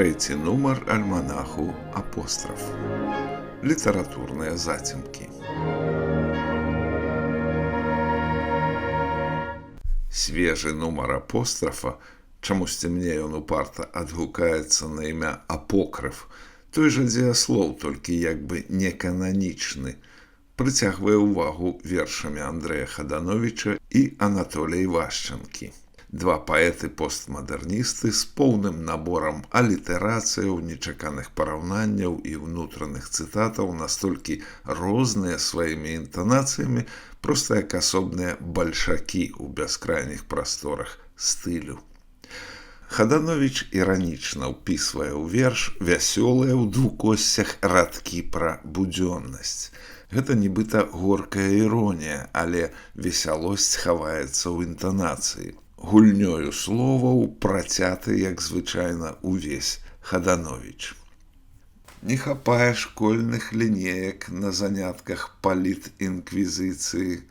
Трэці нумар альманаху «Апостраф». Літаратурныя зацемкі. Свежы нумар «Апострафа», чамусьці мне ён упарта адгукаецца на імя «Апокрыф», той жа дзеяслоў, толькі як бы некананічны, прыцягвае ўвагу вершамі Андрэя Хадановіча і Анатолія Івашчанкі. Два паэты-постмадэрністы з поўным наборам алітэрацыяў, нечаканых параўнанняў і ўнутраных цытатаў, настолькі розныя сваімі інтанацыямі, проста як асобныя бальшакі ў бяскрайніх прасторах стылю. Хадановіч іранічна ўпісвае ў верш вясёлыя ў двукосцях радкі пра будзённасць. Гэта нібыта горкая іронія, але весялосць хаваецца ў інтанацыі. Гульнёю словаў працяты, як звычайна, увесь Хадановіч. Не хапае школьных лінеек на занятках палітінквізіцыі,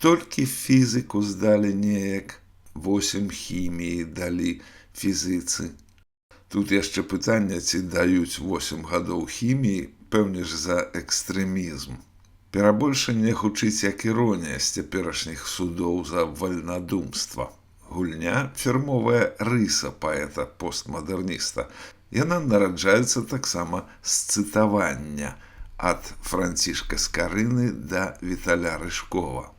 толькі фізіку здалі неяк, 8 хіміі далі фізіцы. Тут яшчэ пытанне, ці даюць 8 гадоў хіміі, пэўне ж за экстрэмізм. Перабольшанне гучыць як іронія з цяперашніх судоў за вальнадумства. Гульня – фірмовая рыса паэта-постмадэрніста. Яна нараджаецца таксама з цытавання ад Францішка Скарыны да Віталя Рыжкова.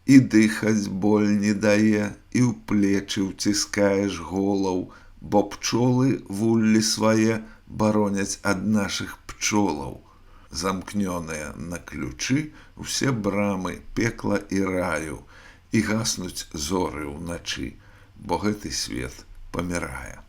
І дыхаць боль не дае, і ў плечы ўціскаеш голаў, бо пчолы вуллі свае бароняць ад нашых пчолаў. Замкнёныя на ключы усе брамы пекла і раю, і гаснуць зоры ўначы, бо гэты свет памірае.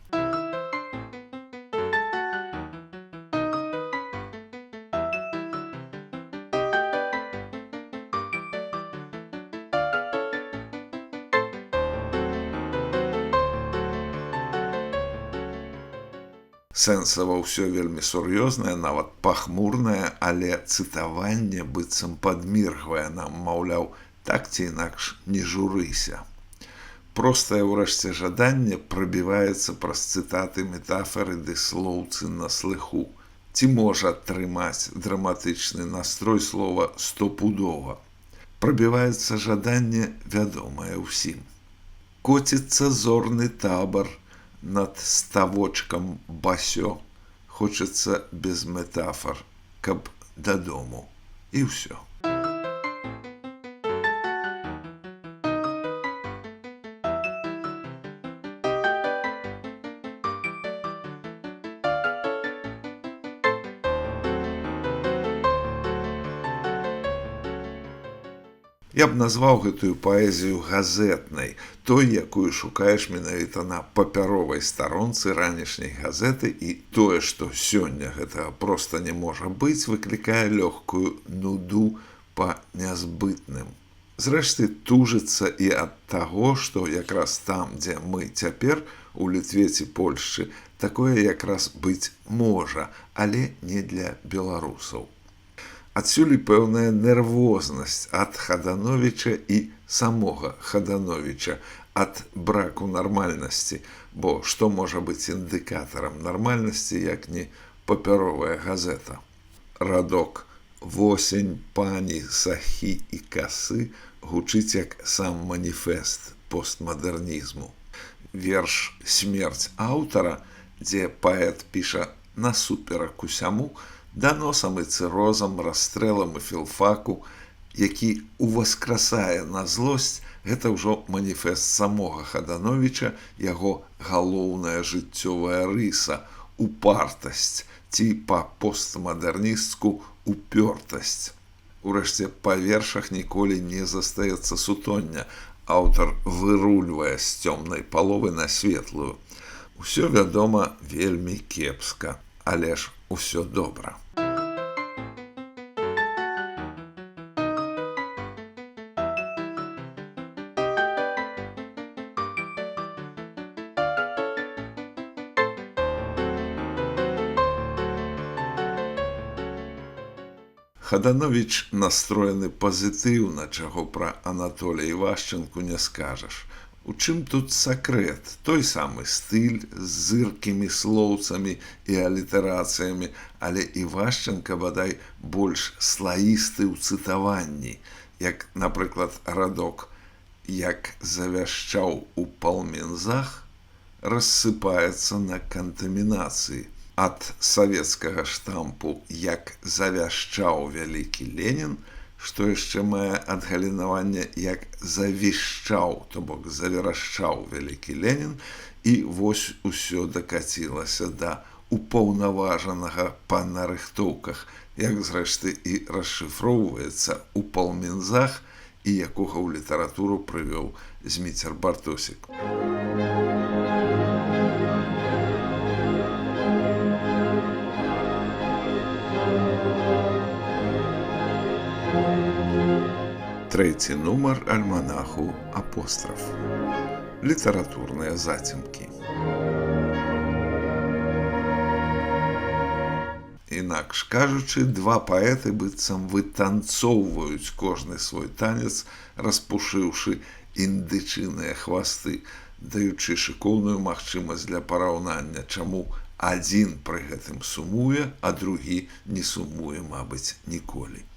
Сэнсава ўсё вельмі сур'ёзнае, нават пахмурнае, але цытаванне быццам падміргвае нам, маўляў, так ці інакш не журыся. Простае ўрэшце жаданне прабіваецца праз цытаты, метафары ды слоўцы на слыху. Ці можа трымаць драматычны настрой слова стопудова. Прабіваецца жаданне, вядомае ўсім. Коціцца зорны табар над ставочкам басё. Хочацца без метафор, каб дадому. І ўсё. Я б назваў гэтую паэзію газетнай, той, якую шукаеш менавіта на папяровай старонцы ранішняй газеты, і тое, што сёння гэтага проста не можа быць, выклікае лёгкую нуду па нязбытным. Зрэшты, тужыцца і ад таго, што якраз там, дзе мы цяпер, у Літве ці Польшчы, такое якраз быць можа, але не для беларусаў. Адсюль і пэўная нервознасць ад Хадановіча і самога Хадановіча, ад браку нармальнасці, бо што можа быць індыкатарам нармальнасці, як не папяровая газета. Радок «Восень, пані, сахі і касы» гучыць як сам маніфест постмадэрнізму. Верш «Смерць аўтара», дзе паэт піша насуперак усяму, даносам і цырозам, расстрэлам і філфаку, які уваскрасае на злосць, гэта ўжо маніфест самога Хадановіча, яго галоўная жыццёвая рыса, упартасць, ці па-постмадэрнісцку упёртасць. Урэшце, па вершах ніколі не застаецца сутоння. Аўтар вырульвае з цёмнай паловы на светлую. Усё, вядома, вельмі кепска, але ж усё добра. Хадановіч настроены пазітыўна, чаго пра Анатолія Івашчанку не скажаш. У чым тут сакрэт? Той самы стыль з зыркімі слоўцамі і алітэрацыямі, але Івашчанка, бадай, больш слаісты ў цытаванні, як, напрыклад, радок «Як завяшчаў у палмензах» рассыпаецца на кантамінацыі. Ад савецкага штампу «Як завяшчаў вялікі Ленін», што яшчэ мае адгалінаванне «Як завішчаў», то бок заверашчаў вялікі Ленін, і вось усё дакацілася да упаўнаважанага па нарыхтоўках, як зрэшты і расшыфроўваецца ў палмензах, і якога ў літаратуру прывёў Зміцер Бартосік. Трэці нумар альманаху «Апостраф». Літаратурныя зацемкі. Інакш кажучы, два паэты быццам вытанцоўваюць кожны свой танец, распушыўшы індычыныя хвасты, даючы шыкоўную магчымасць для параўнання, чаму адзін пры гэтым сумуе, а другі не сумуе, мабыць, ніколі.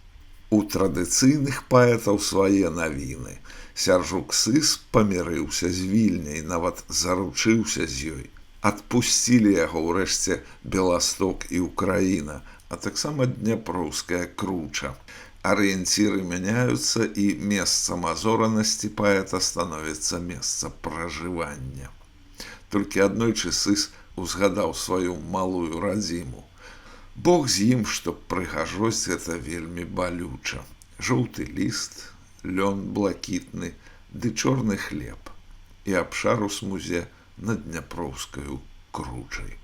У традыцыйных паэтаў свае навіны. Сяржук Сыс памірыўся з Вільняй, нават заручыўся з ёй. Адпусцілі яго ўрэшце Беласток і Украіна, а таксама Дняпроўская круча. Арыенціры мяняюцца, і месцам азоранасці паэта становіцца месца пражывання. Толькі аднойчы Сыс узгадаў сваю малую радзіму. Бог з ім, што прыгажосць гэта вельмі балюча. Жоўты ліст, лён блакітны, ды чорны хлеб. І абшар у смузе над Дняпроўскаю кручай.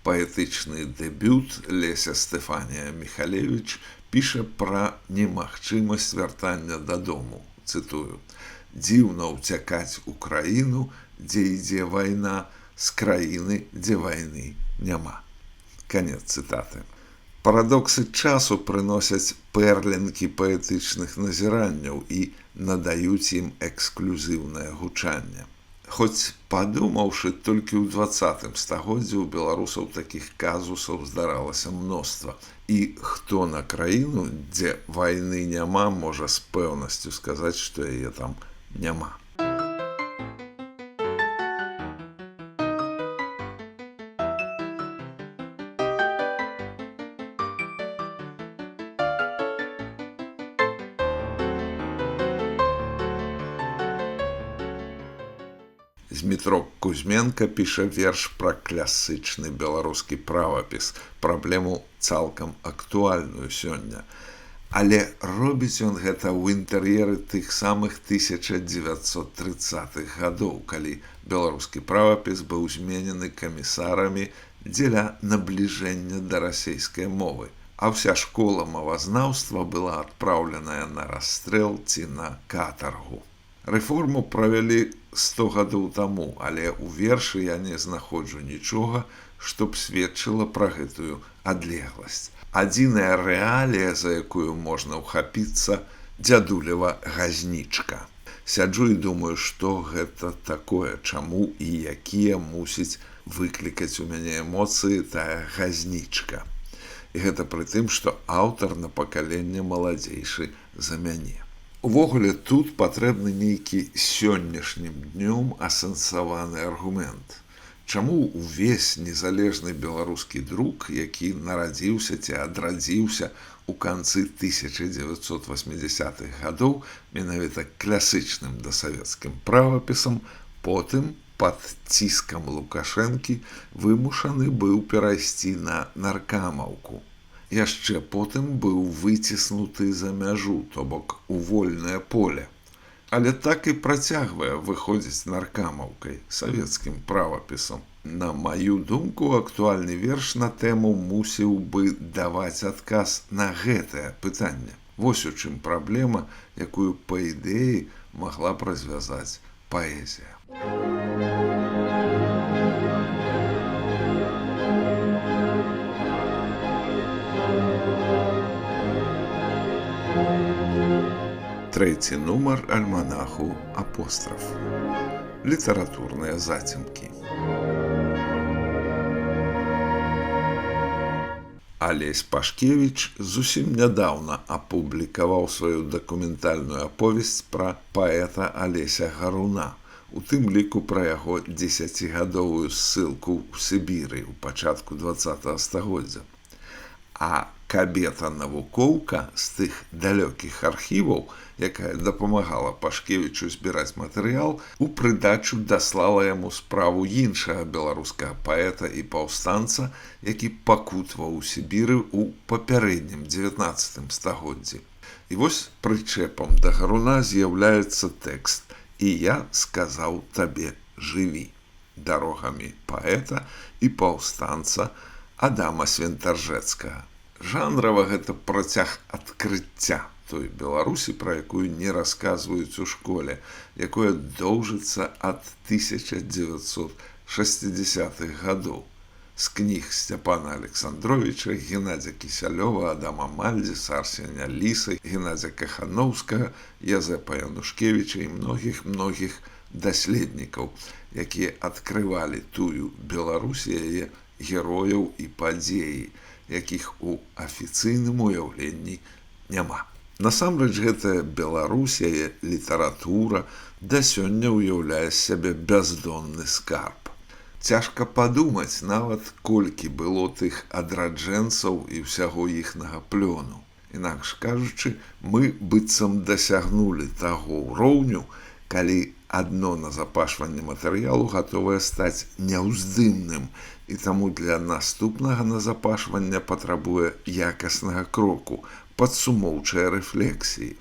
Паэтычны дэбют Леся Стэфанія Міхалевіч піша пра немагчымасць вяртання дадому. Цытую: «Дзіўна ўцякаць у краіну, дзе ідзе вайна, з краіны, дзе вайны няма». Канец цытаты. Парадоксы часу прыносяць пэрлінкі паэтычных назіранняў і надаюць ім эксклюзіўнае гучанне. Хоць, падумаўшы, толькі ў 20 стагоддзі ў беларусаў такіх казусаў здаралася мноства. І хто на краіну, дзе вайны няма, можа з пэўнасцю сказаць, што яе там няма. Змітрок Кузьменка піша верш пра класычны беларускі правапіс, праблему цалкам актуальную сёння. Але робіць ён гэта ў інтэр'еры тых самых 1930-х гадоў, калі беларускі правапіс быў зменены камісарамі дзеля набліжэння да расейскай мовы, а ўся школа мовазнаўства была адпраўленая на расстрэл ці на катаргу. Рэформу правялі 100 гадоў таму, але ў вершы я не знаходжу нічога, што б сведчыла пра гэтую адлегласць. Адзіная рэалія, за якую можна ўхапіцца, дзядулева газнічка. Сяджу і думаю, што гэта такое, чаму і якія мусіць выклікаць у мяне эмоцыі тая газнічка. І гэта пры тым, што аўтар на пакаленне маладзейшы за мяне. Увогуле, тут патрэбны нейкі сённяшнім днём асэнсаваны аргумент. Чаму ўвесь незалежны беларускі друк, які нарадзіўся ці адрадзіўся ў канцы 1980-х гадоў менавіта класычным дасавецкім правапісам, потым пад ціскам Лукашэнкі вымушаны быў перайсці на наркамаўку. Яшчэ потым быў выціснуты за мяжу, то бок у вольнае поле. Але так і працягвае выходзіць наркамаўкай, савецкім правапісам. На маю думку, актуальны верш на тэму мусіў бы даваць адказ на гэтае пытанне. Вось у чым праблема, якую, па ідэі, магла б развязаць паэзія. Трэці нумар альманаху «Апостраф». Літаратурныя зацемкі. Алесь Пашкевіч зусім нядаўна апублікаваў сваю дакументальную аповесць пра паэта Алеся Гаруна, у тым ліку пра яго 10гадовую ссылку ў Сібіры ў пачатку 20-го стагоддзя. А кабета-навукоўка з тых далёкіх архіваў, якая дапамагала Пашкевічу збіраць матэрыял, у прыдачу даслала яму справу іншага беларускага паэта і паўстанца, які пакутваў у Сібіры ў папярэднім 19 стагоддзі. І вось прычэпам да Гаруна з'яўляецца тэкст «І я сказаў табе жыві» дарогамі паэта і паўстанца Адама Свентаржэцкага. Жанрава гэта працяг адкрыцця той Беларусі, пра якую не расказваюць у школе, якое доўжыцца ад 1960-х гадоў. З кніг Сцяпана Александровіча, Геннадзя Кісялёва, Адама Мальдзіса, Арсеня Ліса, Геннадзя Кахановскага, Язэпа Янушкевіча і многіх даследнікаў, якія адкрывалі тую Беларусь, яе герояў і падзеі, якіх у афіцыйным уяўленні няма. Насамрэч, гэтая Беларусь, яе літаратура да сёння ўяўляе сябе бяздонны скарб. Цяжка падумаць нават, колькі было тых адраджэнцаў і ўсяго іхнага плёну. Інакш кажучы, мы быццам дасягнулі таго ўроўню, калі адно назапашванне матэрыялу гатовае стаць няўздымным, і таму для наступнага назапашвання патрабуе якаснага кроку, падсумоўчай рэфлексіі.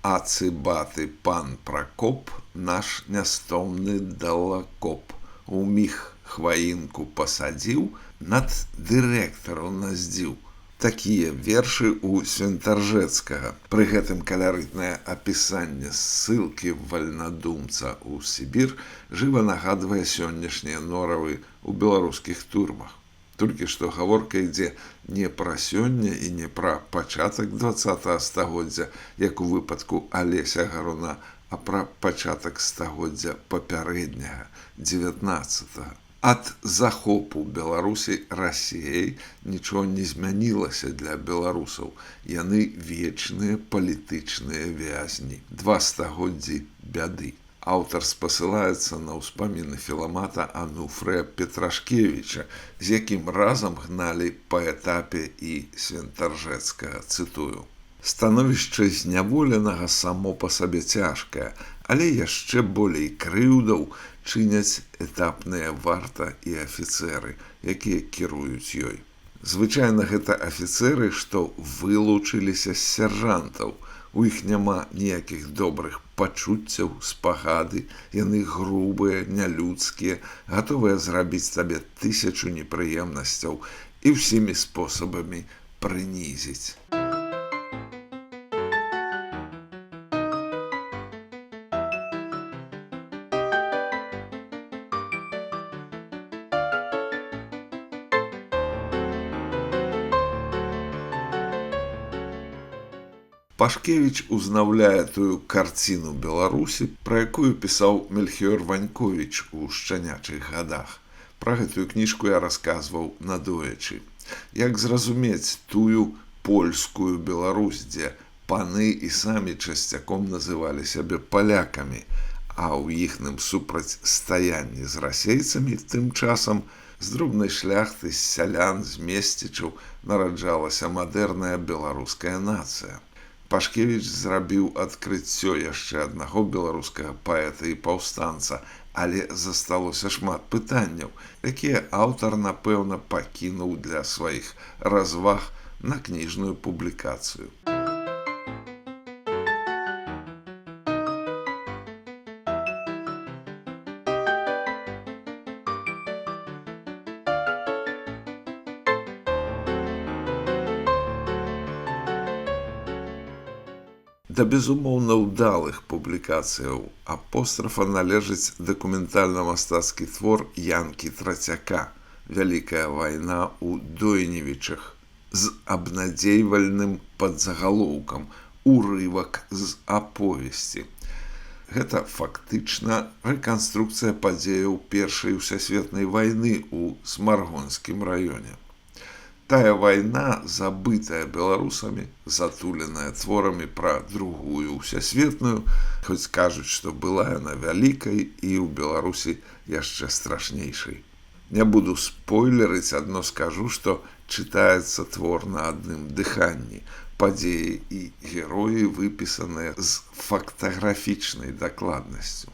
Ацыбаты пан Пракоп, наш нястомны далакоп, уміг хваінку пасадзіў, над дырэктару наздзіў. Такія вершы ў Свентаржэцкага. Пры гэтым каларытнае апісанне ссылкі вальнадумца ў Сібір жыва нагадвае сённяшнія норавы ў беларускіх турмах. Толькі што гаворка ідзе не пра сёння і не пра пачатак 20-го стагоддзя, як у выпадку Алеся Гаруна, а пра пачатак стагоддзя папярэдняга, 19-го. Ад захопу Беларусі Расіяй нічого не змянілася для беларусаў. Яны вечныя палітычныя вязні. 2 стагоддзі бяды. Аўтар спасылаецца на ўспаміны філамата Ануфрыя Петрашкевіча, з якім разам гналі па этапе і Свентаржэцкага, цытую. Становішча зняволенага само па сабе цяжкае, але яшчэ болей крыўдаў чыняць этапныя варта і афіцэры, якія кіруюць ёй. Звычайна гэта афіцэры, што вылучыліся з сяржантаў. У іх няма ніякіх добрых пачуццяў, спагады, яны грубыя, нялюдскія, гатовыя зрабіць табе 1000 непрыемнасцяў і ўсімі спосабамі прынізіць. Пашкевіч узнаўляе тую карціну Беларусі, пра якую пісаў Мельхіёр Ваньковіч у шчанячых гадах. Пра гэтую кніжку я расказваў надоечы. Як зразумець тую польскую Беларусь, дзе паны і самі часцяком называлі сябе палякамі, а ў іхным супрацьстаянні з расейцамі тым часам з дробнай шляхты, з сялян, з месцічаў нараджалася мадэрная беларуская нацыя. Пашкевіч зрабіў адкрыццё яшчэ аднаго беларускага паэта і паўстанца, але засталося шмат пытанняў, якія аўтар, напэўна, пакінуў для сваіх разваг на кніжную публікацыю. Да безумоўна ўдалых публікацыяў апострафа належыць дакументальна-мастацкі твор Янкі Трацяка «Вялікая вайна ў Дойневічах» з абнадзейвальным падзагалоўкам «Урывак з аповесці». Гэта фактычна рэканструкцыя падзеяў Першай усесветнай вайны ў Смаргонскім раёне. Тая вайна, забытая беларусамі, затуленая творамі пра Другую ўсесветную, хоць кажуць, што была яна вялікай і ў Беларусі яшчэ страшнейшай. Не буду спойлерыць, адно скажу, што чытаецца твор на адным дыханні. Падзеі і героі выпісаныя з фактаграфічнай дакладнасцю.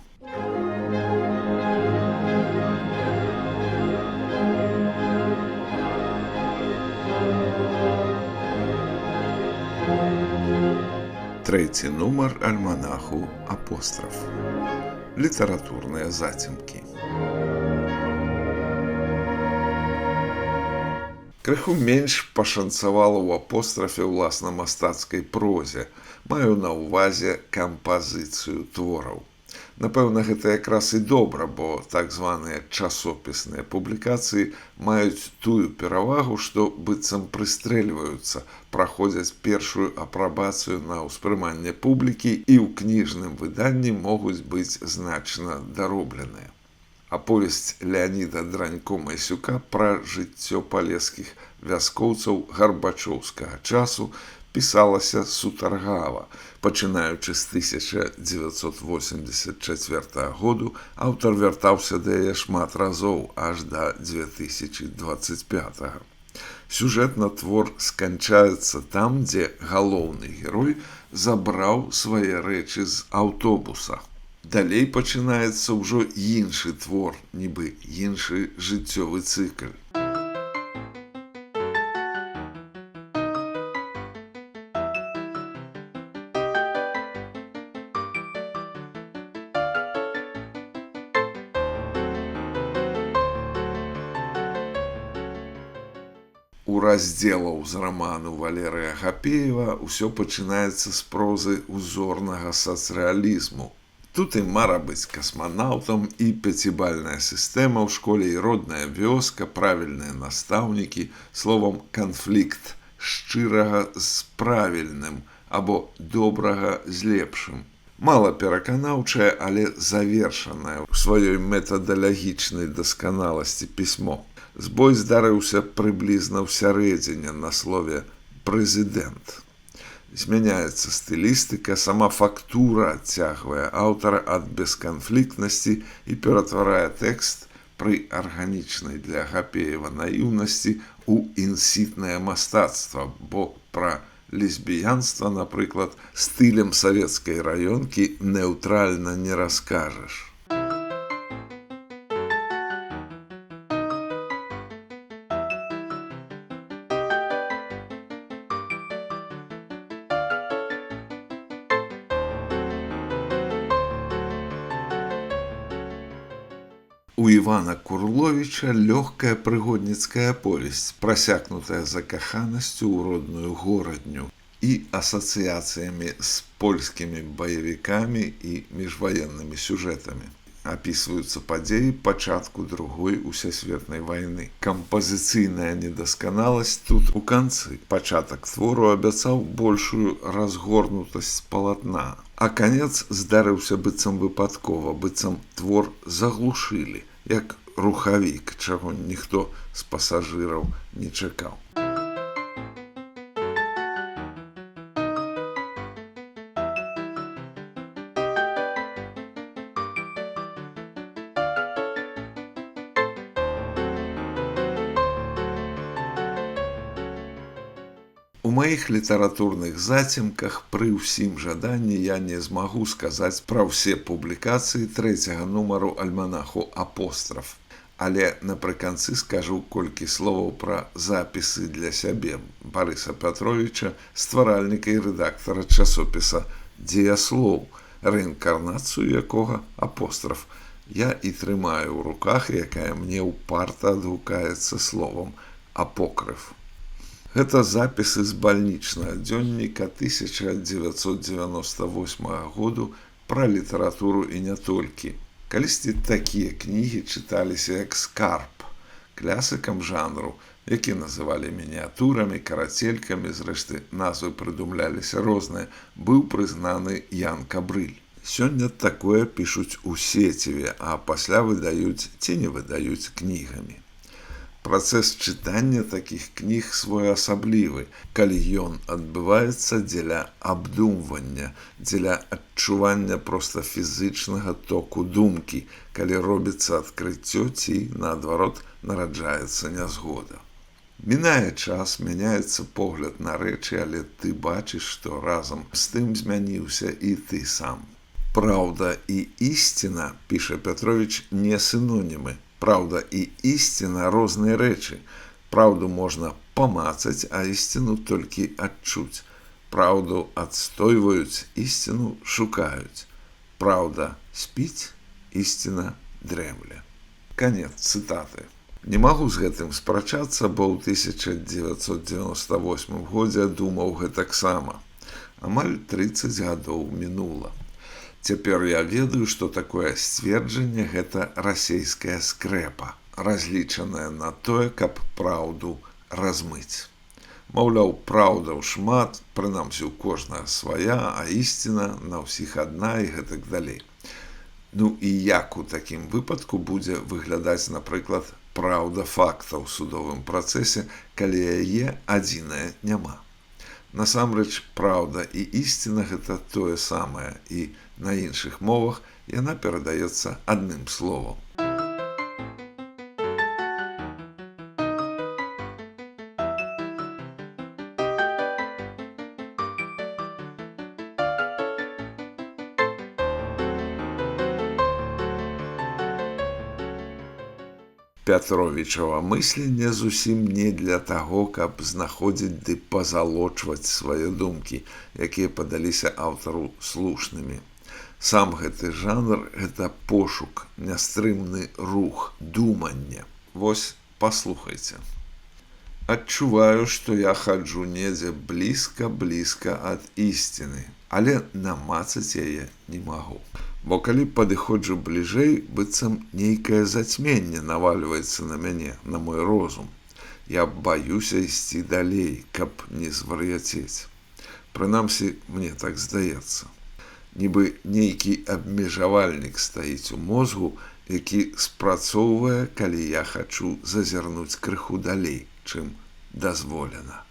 Трэці нумар альманаху «Апостраф». Літаратурныя зацемкі. Крыху менш пашанцавала ў апострафе ўласна-мастацкай прозе. Маю на ўвазе кампазіцыю твораў. Напэўна, гэта якраз і добра, бо так званыя часопісныя публікацыі маюць тую перавагу, што быццам прыстрэльваюцца, праходзяць першую апрабацыю на ўспрыманне публікі і ў кніжным выданні могуць быць значна даробленыя. Аповесць Леаніда Дранько-Майсюка пра жыццё палескіх вяскоўцаў гарбачоўскага часу пісалася сутаргава. Пачынаючы з 1984 году, аўтар вяртаўся да яе шмат разоў, аж да 2025. Сюжэтна твор сканчаецца там, дзе галоўны герой забраў свае рэчы з аўтобуса. Далей пачынаецца ўжо іншы твор, нібы іншы жыццёвы цыкль. У раздзелаў з раману Валерыя Гапеева ўсё пачынаецца з прозы узорнага сацрэалізму. Тут і мара быць касманаўтам, і пяцібальная сістэма ў школе, і родная вёска, правільныя настаўнікі, словам, канфлікт шчырага з правільным або добрага з лепшым. Мала пераканаўчае, але завершанае ў сваёй метадалагічнай дасканаласці пісьмо. Збой здарыўся прыблізна ў сярэдзіне на слове «прэзідэнт». Змяняецца стылістыка, сама фактура адцягвае аўтара ад бесканфліктнасці і ператварае тэкст пры арганічнай для Гапеева наіўнасці ў інсітнае мастацтва, бо пра лесбіянства, напрыклад, стылем савецкай раёнкі неўтральна не раскажаш. У Івана Курловіча лёгкая прыгодніцкая аповесць, прасякнутая закаханасцю ў родную горадню і асацыяцыямі з польскімі баевікамі і міжваеннымі сюжэтамі. Апісваюцца падзеі пачатку Другой усесветнай вайны. Кампазіцыйная недасканаласць тут у канцы. Пачатак твору абяцаў большую разгорнутасць палатна, а канец здарыўся быццам выпадкова, быццам твор заглушылі, як рухавік, чаго ніхто з пасажыраў не чакаў. У маіх літаратурных зацемках пры ўсім жаданні я не змагу сказаць пра ўсе публікацыі трэцяга нумару альманаху «Апостраф». Але напрыканцы скажу колькі словаў пра запісы для сябе Барыса Пятровіча, стваральніка і рэдактара часопіса «Дзеяслоў», рэінкарнацыю якога апостраф я і трымаю ў руках, якая мне ўпарта адгукаецца словам апокрыф. Гэта запісы з бальнічнага дзённіка 1998 году пра літаратуру і не толькі. Калісьці такія кнігі чыталіся як скарб клясыкам жанру, які называлі мініатурамі, карацелькамі, зрэшты, назвы прыдумляліся розныя, быў прызнаны Ян Кабрыль. Сёння такое пішуць у сеціве, а пасля выдаюць ці не выдаюць кнігамі. Працэс чытання такіх кніг своеасаблівы, калі ён адбываецца дзеля абдумвання, дзеля адчування проста фізычнага току думкі, калі робіцца адкрыццё ці, наадварот, нараджаецца нязгода. Мінае час, мяняецца погляд на рэчы, але ты бачыш, што разам з тым змяніўся і ты сам. Праўда і ісціна, піша Пятровіч, не синонімы. Праўда і ісціна розныя рэчы. Праўду можна памацаць, а ісціну толькі адчуць. Праўду адстойваюць, ісціну шукаюць. Праўда спіць, ісціна дрэмле. Канец цытаты. Не магу з гэтым спрачацца, бо ў 1998 годзе думаў гэтаксама. Амаль 30 гадоў мінула. Цяпер я ведаю, што такое сцверджанне – гэта расейская скрэпа, разлічаная на тое, каб праўду размыць. Маўляў, праўдаў шмат, прынамсі ў кожная свая, а ісціна на ўсіх адна і гэтак далей. Ну і як у такім выпадку будзе выглядаць, напрыклад, праўда факта ў судовым працэсе, калі яе адзінае няма. Насамрэч, праўда і ісціна – гэта тое самае, і на іншых мовах яна перадаецца адным словам. Пятровічава мысленне зусім не для таго, каб знаходзіць ды пазалочваць свае думкі, якія падаліся аўтару слушнымі. Сам гэты жанр – гэта пошук, нястрымны рух, думанне. Вось, паслухайце. Адчуваю, што я хаджу недзе блізка ад ісціны, але намацаць яе не магу. Бо калі падыходжу бліжэй, быццам нейкае зацьменне навальваецца на мяне, на мой розум. Я баюся ісці далей, каб не звар'яцець. Прынамсі, мне так здаецца. Нібы нейкі абмежавальнік стаіць у мозгу, які спрацоўвае, калі я хачу зазірнуць крыху далей, чым дазволена.